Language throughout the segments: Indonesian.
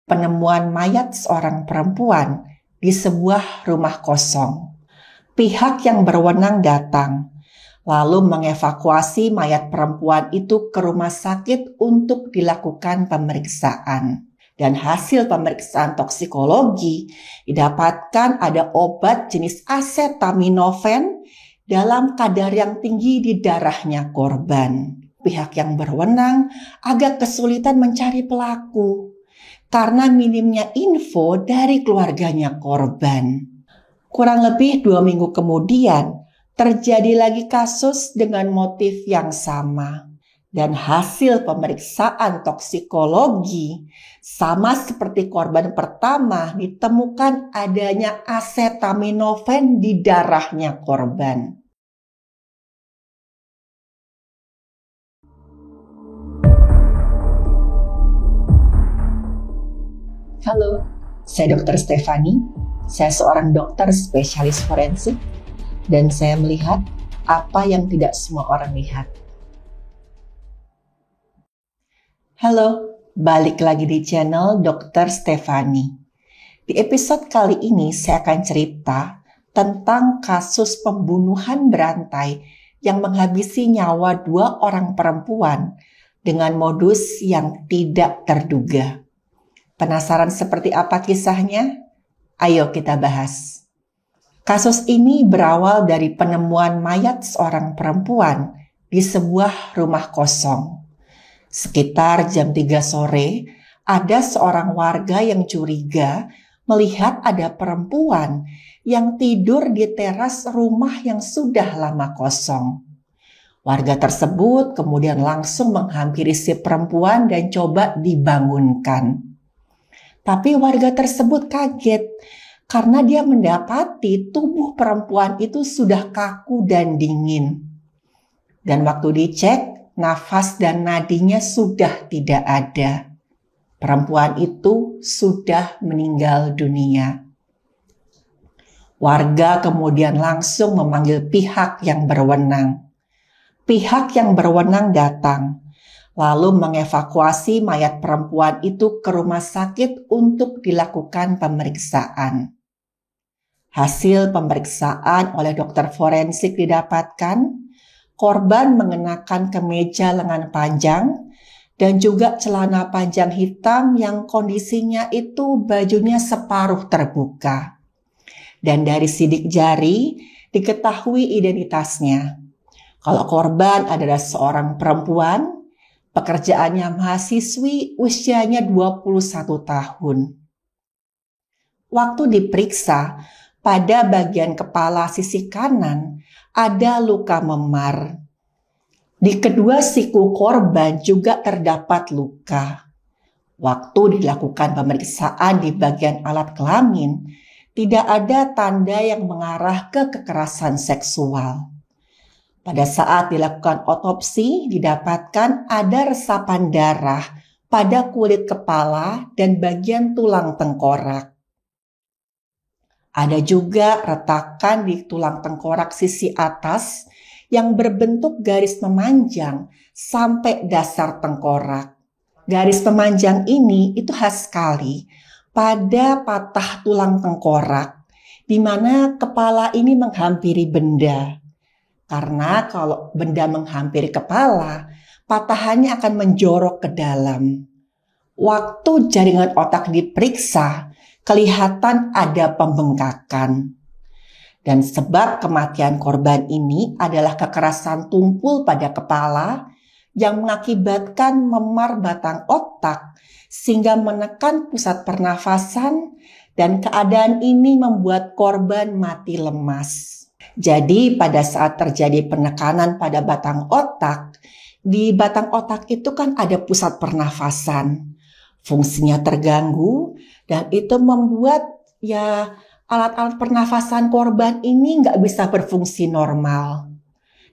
penemuan mayat seorang perempuan di sebuah rumah kosong. Pihak yang berwenang datang, lalu mengevakuasi mayat perempuan itu ke rumah sakit untuk dilakukan pemeriksaan. Dan hasil pemeriksaan toksikologi didapatkan ada obat jenis acetaminophen dalam kadar yang tinggi di darahnya korban. Pihak yang berwenang agak kesulitan mencari pelaku karena minimnya info dari keluarganya korban. Kurang lebih 2 minggu kemudian, terjadi lagi kasus dengan motif yang sama. Dan hasil pemeriksaan toksikologi, sama seperti korban pertama, ditemukan adanya acetaminophen di darahnya korban. Halo, saya Dr. Stefani. Saya seorang dokter spesialis forensik dan saya melihat apa yang tidak semua orang lihat. Halo, balik lagi di channel Dr. Stefani. Di episode kali ini saya akan cerita tentang kasus pembunuhan berantai yang menghabisi nyawa 2 orang perempuan dengan modus yang tidak terduga. Penasaran seperti apa kisahnya? Ayo kita bahas. Kasus ini berawal dari penemuan mayat seorang perempuan di sebuah rumah kosong. Sekitar jam 3 sore, ada seorang warga yang curiga melihat ada perempuan yang tidur di teras rumah yang sudah lama kosong. Warga tersebut kemudian langsung menghampiri si perempuan dan coba dibangunkan. Tapi warga tersebut kaget karena dia mendapati tubuh perempuan itu sudah kaku dan dingin. Dan waktu dicek, nafas dan nadinya sudah tidak ada. Perempuan itu sudah meninggal dunia. Warga kemudian langsung memanggil pihak yang berwenang. Pihak yang berwenang datang, lalu mengevakuasi mayat perempuan itu ke rumah sakit untuk dilakukan pemeriksaan. Hasil pemeriksaan oleh dokter forensik didapatkan, korban mengenakan kemeja lengan panjang dan juga celana panjang hitam yang kondisinya itu bajunya separuh terbuka. Dan dari sidik jari diketahui identitasnya. Kalau korban adalah seorang perempuan, pekerjaannya mahasiswi, usianya 21 tahun. Waktu diperiksa, pada bagian kepala sisi kanan ada luka memar. Di kedua siku korban juga terdapat luka. Waktu dilakukan pemeriksaan di bagian alat kelamin, tidak ada tanda yang mengarah ke kekerasan seksual. Pada saat dilakukan otopsi, didapatkan ada resapan darah pada kulit kepala dan bagian tulang tengkorak. Ada juga retakan di tulang tengkorak sisi atas yang berbentuk garis memanjang sampai dasar tengkorak. Garis memanjang ini itu khas sekali pada patah tulang tengkorak, di mana kepala ini menghampiri benda. Karena kalau benda menghampiri kepala, patahannya akan menjorok ke dalam. Waktu jaringan otak diperiksa, kelihatan ada pembengkakan. Dan sebab kematian korban ini adalah kekerasan tumpul pada kepala yang mengakibatkan memar batang otak sehingga menekan pusat pernafasan dan keadaan ini membuat korban mati lemas. Jadi pada saat terjadi penekanan pada batang otak, di batang otak itu kan ada pusat pernafasan. Fungsinya terganggu dan itu membuat alat-alat pernafasan korban ini nggak bisa berfungsi normal.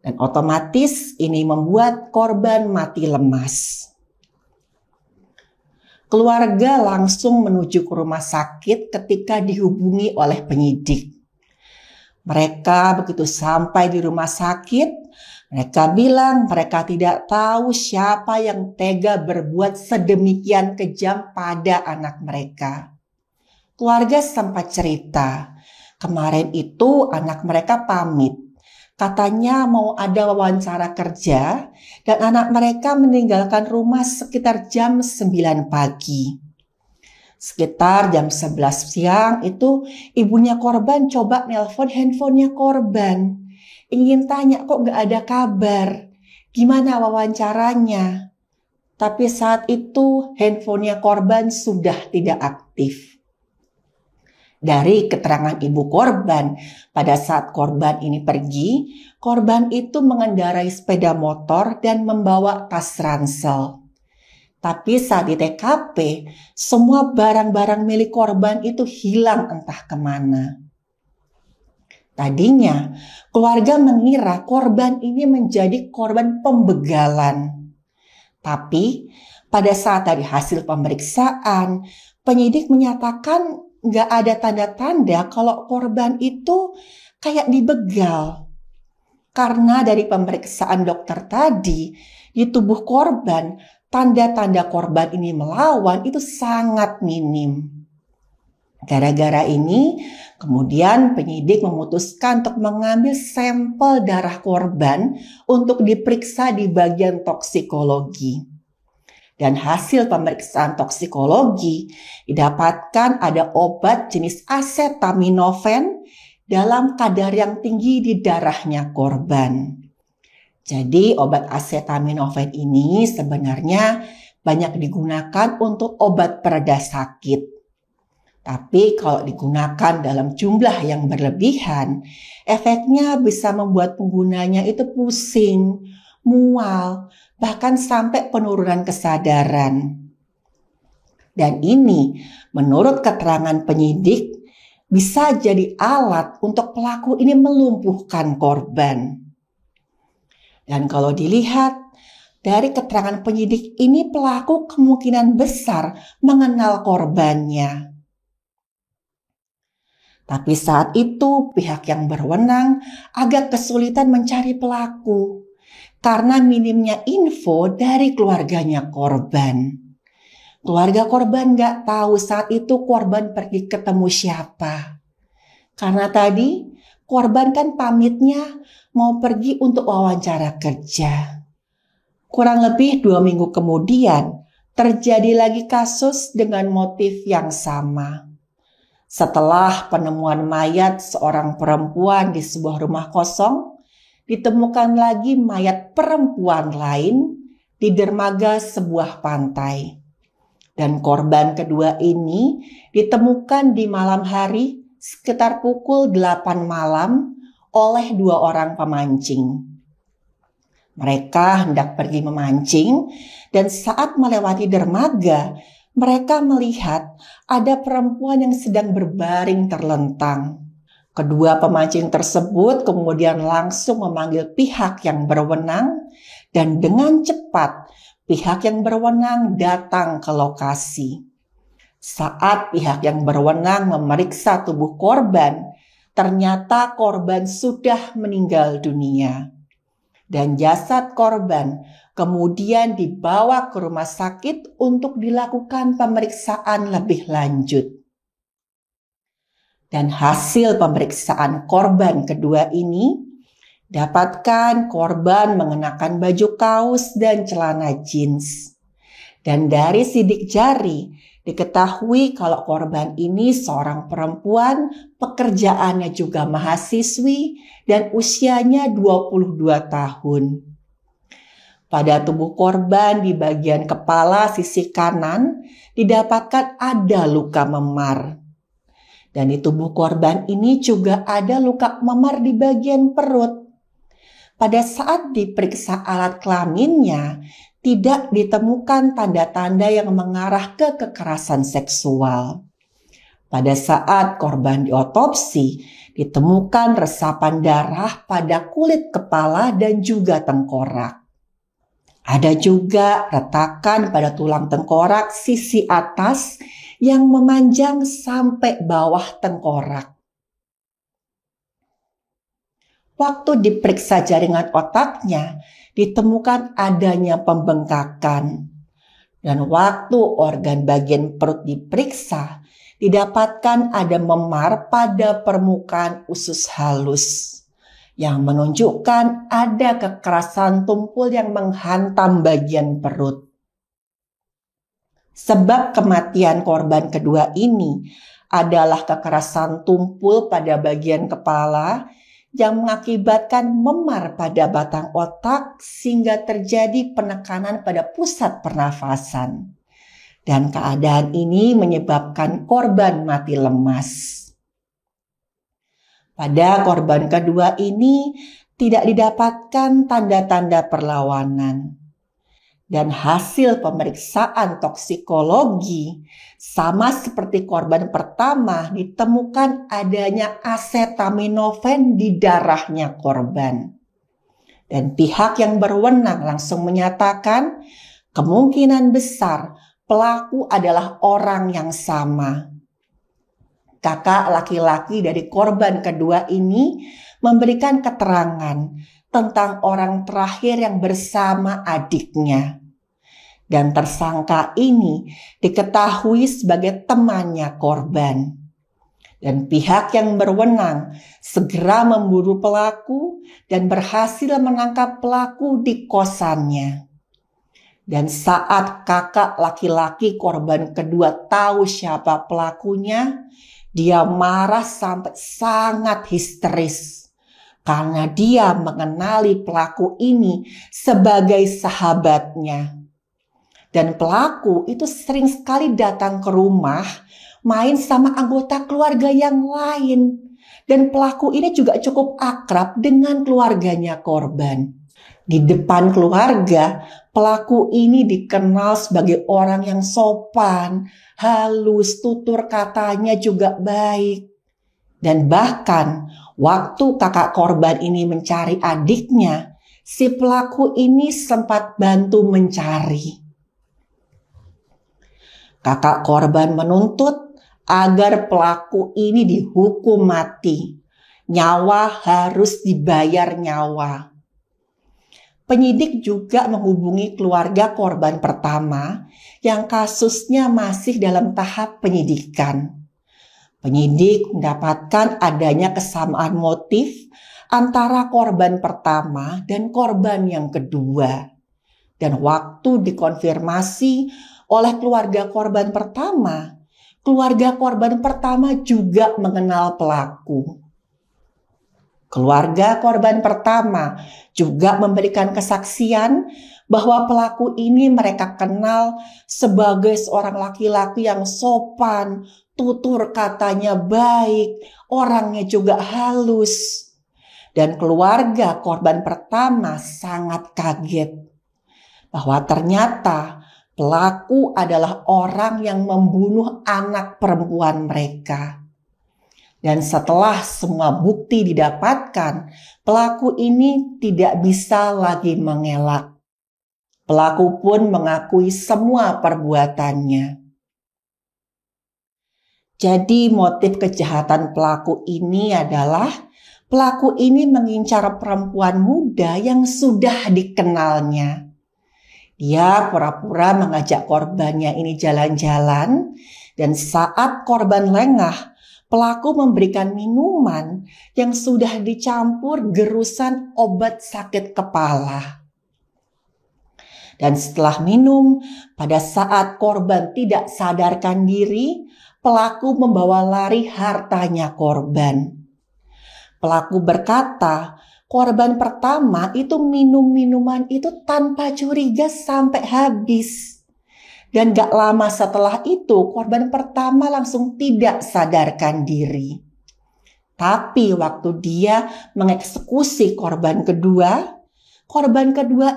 Dan otomatis ini membuat korban mati lemas. Keluarga langsung menuju ke rumah sakit ketika dihubungi oleh penyidik. Mereka begitu sampai di rumah sakit, Mereka bilang mereka tidak tahu siapa yang tega berbuat sedemikian kejam pada anak mereka. Keluarga sempat cerita, kemarin itu anak mereka pamit. Katanya mau ada wawancara kerja dan anak mereka meninggalkan rumah sekitar jam 9 pagi. Sekitar jam 11 siang itu ibunya korban coba nelpon handphonenya korban. Ingin tanya kok gak ada kabar, gimana wawancaranya. Tapi saat itu handphonenya korban sudah tidak aktif. Dari keterangan ibu korban, pada saat korban ini pergi, korban itu mengendarai sepeda motor dan membawa tas ransel. Tapi saat di TKP, semua barang-barang milik korban itu hilang entah kemana. Tadinya, keluarga mengira korban ini menjadi korban pembegalan. Tapi, pada saat dari hasil pemeriksaan, penyidik menyatakan nggak ada tanda-tanda kalau korban itu kayak dibegal. Karena dari pemeriksaan dokter tadi, di tubuh korban, tanda-tanda korban ini melawan itu sangat minim. Gara-gara ini, kemudian penyidik memutuskan untuk mengambil sampel darah korban untuk diperiksa di bagian toksikologi. Dan hasil pemeriksaan toksikologi didapatkan ada obat jenis acetaminophen dalam kadar yang tinggi di darahnya korban. Jadi obat acetaminophen ini sebenarnya banyak digunakan untuk obat pereda sakit. Tapi kalau digunakan dalam jumlah yang berlebihan, efeknya bisa membuat penggunanya itu pusing, mual, bahkan sampai penurunan kesadaran. Dan ini menurut keterangan penyidik bisa jadi alat untuk pelaku ini melumpuhkan korban. Dan kalau dilihat dari keterangan penyidik ini pelaku kemungkinan besar mengenal korbannya. Tapi saat itu pihak yang berwenang agak kesulitan mencari pelaku karena minimnya info dari keluarganya korban. Keluarga korban nggak tahu saat itu korban pergi ketemu siapa. Karena tadi korban kan pamitnya mau pergi untuk wawancara kerja. Kurang lebih 2 minggu kemudian terjadi lagi kasus dengan motif yang sama. Setelah penemuan mayat seorang perempuan di sebuah rumah kosong, ditemukan lagi mayat perempuan lain di dermaga sebuah pantai. Dan korban kedua ini ditemukan di malam hari sekitar pukul 8 malam oleh 2 orang pemancing. Mereka hendak pergi memancing dan saat melewati dermaga, mereka melihat ada perempuan yang sedang berbaring terlentang. Kedua pemancing tersebut kemudian langsung memanggil pihak yang berwenang dan dengan cepat pihak yang berwenang datang ke lokasi. Saat pihak yang berwenang memeriksa tubuh korban, ternyata korban sudah meninggal dunia. Dan jasad korban kemudian dibawa ke rumah sakit untuk dilakukan pemeriksaan lebih lanjut. Dan hasil pemeriksaan korban kedua ini dapatkan korban mengenakan baju kaos dan celana jeans. Dan dari sidik jari diketahui kalau korban ini seorang perempuan, pekerjaannya juga mahasiswi dan usianya 22 tahun. Pada tubuh korban di bagian kepala sisi kanan didapatkan ada luka memar. Dan di tubuh korban ini juga ada luka memar di bagian perut. Pada saat diperiksa alat kelaminnya, tidak ditemukan tanda-tanda yang mengarah ke kekerasan seksual. Pada saat korban diotopsi, ditemukan resapan darah pada kulit kepala dan juga tengkorak. Ada juga retakan pada tulang tengkorak sisi atas yang memanjang sampai bawah tengkorak. Waktu diperiksa jaringan otaknya, ditemukan adanya pembengkakan. Dan waktu organ bagian perut diperiksa, didapatkan ada memar pada permukaan usus halus, yang menunjukkan ada kekerasan tumpul yang menghantam bagian perut. Sebab kematian korban kedua ini adalah kekerasan tumpul pada bagian kepala yang mengakibatkan memar pada batang otak sehingga terjadi penekanan pada pusat pernafasan. Dan keadaan ini menyebabkan korban mati lemas. Pada korban kedua ini tidak didapatkan tanda-tanda perlawanan. Dan hasil pemeriksaan toksikologi sama seperti korban pertama ditemukan adanya acetaminophen di darahnya korban. Dan pihak yang berwenang langsung menyatakan kemungkinan besar pelaku adalah orang yang sama. Kakak laki-laki dari korban kedua ini memberikan keterangan tentang orang terakhir yang bersama adiknya. Dan tersangka ini diketahui sebagai temannya korban. Dan pihak yang berwenang segera memburu pelaku dan berhasil menangkap pelaku di kosannya. Dan saat kakak laki-laki korban kedua tahu siapa pelakunya, dia marah sampai sangat histeris. Karena dia mengenali pelaku ini sebagai sahabatnya. Dan pelaku itu sering sekali datang ke rumah, main sama anggota keluarga yang lain. Dan pelaku ini juga cukup akrab dengan keluarganya korban. Di depan keluarga, pelaku ini dikenal sebagai orang yang sopan, halus, tutur katanya juga baik. Dan bahkan waktu kakak korban ini mencari adiknya, si pelaku ini sempat bantu mencari. Kakak korban menuntut agar pelaku ini dihukum mati. Nyawa harus dibayar nyawa. Penyidik juga menghubungi keluarga korban pertama yang kasusnya masih dalam tahap penyidikan. Penyidik mendapatkan adanya kesamaan motif antara korban pertama dan korban yang kedua. Dan waktu dikonfirmasi oleh keluarga korban pertama juga mengenal pelaku. Keluarga korban pertama juga memberikan kesaksian bahwa pelaku ini mereka kenal sebagai seorang laki-laki yang sopan, tutur katanya baik, orangnya juga halus. Dan keluarga korban pertama sangat kaget bahwa ternyata pelaku adalah orang yang membunuh anak perempuan mereka. Dan setelah semua bukti didapatkan, pelaku ini tidak bisa lagi mengelak. Pelaku pun mengakui semua perbuatannya. Jadi motif kejahatan pelaku ini adalah pelaku ini mengincar perempuan muda yang sudah dikenalnya. Dia pura-pura mengajak korbannya ini jalan-jalan, dan saat korban lengah, pelaku memberikan minuman yang sudah dicampur gerusan obat sakit kepala. Dan setelah minum, pada saat korban tidak sadarkan diri, pelaku membawa lari hartanya korban. Pelaku berkata, korban pertama itu minum minuman itu tanpa curiga sampai habis. Dan gak lama setelah itu, korban pertama langsung tidak sadarkan diri. Tapi waktu dia mengeksekusi korban kedua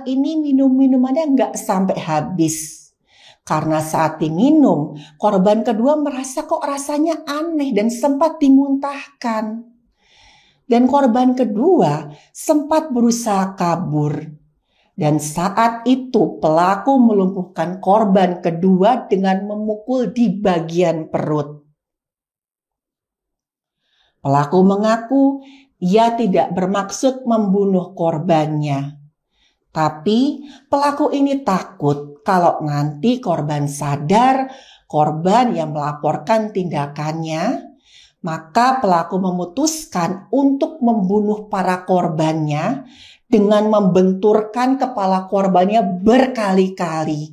ini minum minumannya gak sampai habis. Karena saat diminum, korban kedua merasa kok rasanya aneh dan sempat dimuntahkan. Dan korban kedua sempat berusaha kabur. Dan saat itu pelaku melumpuhkan korban kedua dengan memukul di bagian perut. Pelaku mengaku Ia tidak bermaksud membunuh korbannya. Tapi pelaku ini takut kalau nanti korban sadar, korban yang melaporkan tindakannya, maka pelaku memutuskan untuk membunuh para korbannya dengan membenturkan kepala korbannya berkali-kali.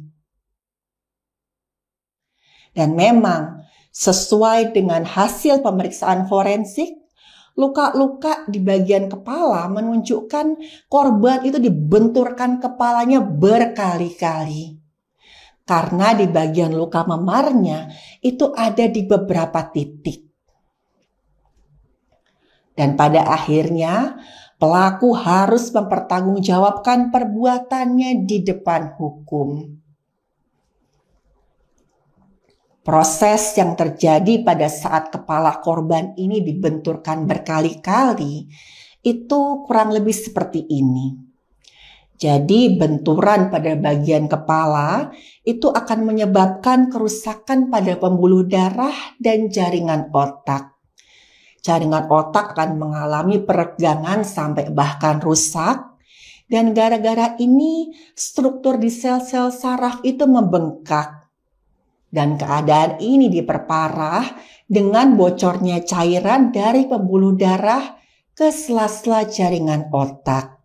Dan memang sesuai dengan hasil pemeriksaan forensik, luka-luka di bagian kepala menunjukkan korban itu dibenturkan kepalanya berkali-kali. Karena di bagian luka memarnya itu ada di beberapa titik. Dan pada akhirnya pelaku harus mempertanggungjawabkan perbuatannya di depan hukum. Proses yang terjadi pada saat kepala korban ini dibenturkan berkali-kali itu kurang lebih seperti ini. Jadi benturan pada bagian kepala itu akan menyebabkan kerusakan pada pembuluh darah dan jaringan otak. Jaringan otak akan mengalami peregangan sampai bahkan rusak. Dan gara-gara ini struktur di sel-sel saraf itu membengkak. Dan keadaan ini diperparah dengan bocornya cairan dari pembuluh darah ke sela-sela jaringan otak.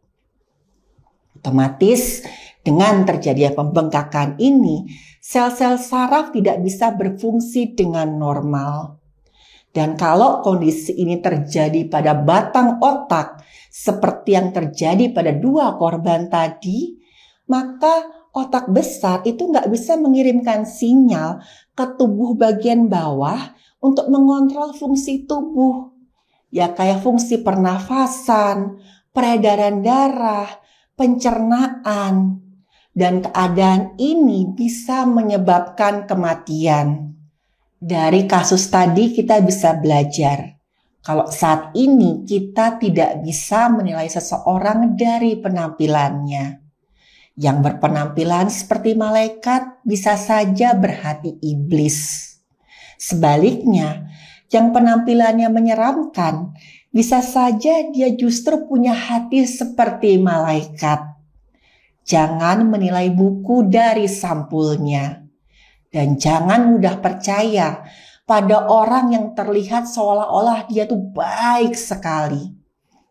Otomatis dengan terjadinya pembengkakan ini, sel-sel saraf tidak bisa berfungsi dengan normal. Dan kalau kondisi ini terjadi pada batang otak seperti yang terjadi pada dua korban tadi, maka otak besar itu nggak bisa mengirimkan sinyal ke tubuh bagian bawah untuk mengontrol fungsi tubuh. Ya kayak fungsi pernafasan, peredaran darah, pencernaan. Dan keadaan ini bisa menyebabkan kematian. Dari kasus tadi kita bisa belajar. Kalau saat ini kita tidak bisa menilai seseorang dari penampilannya. Yang berpenampilan seperti malaikat bisa saja berhati iblis. Sebaliknya, yang penampilannya menyeramkan bisa saja dia justru punya hati seperti malaikat. Jangan menilai buku dari sampulnya. Dan jangan mudah percaya pada orang yang terlihat seolah-olah dia tuh baik sekali.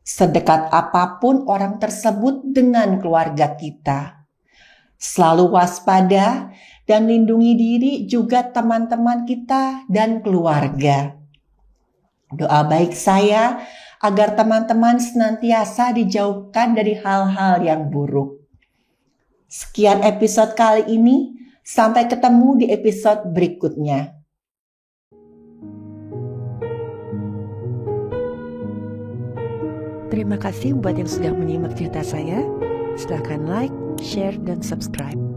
Sedekat apapun orang tersebut dengan keluarga kita. Selalu waspada dan lindungi diri juga teman-teman kita dan keluarga. Doa baik saya agar teman-teman senantiasa dijauhkan dari hal-hal yang buruk. Sekian episode kali ini, sampai ketemu di episode berikutnya. Terima kasih buat yang sudah menyimak cerita saya. Silakan like, share, dan subscribe.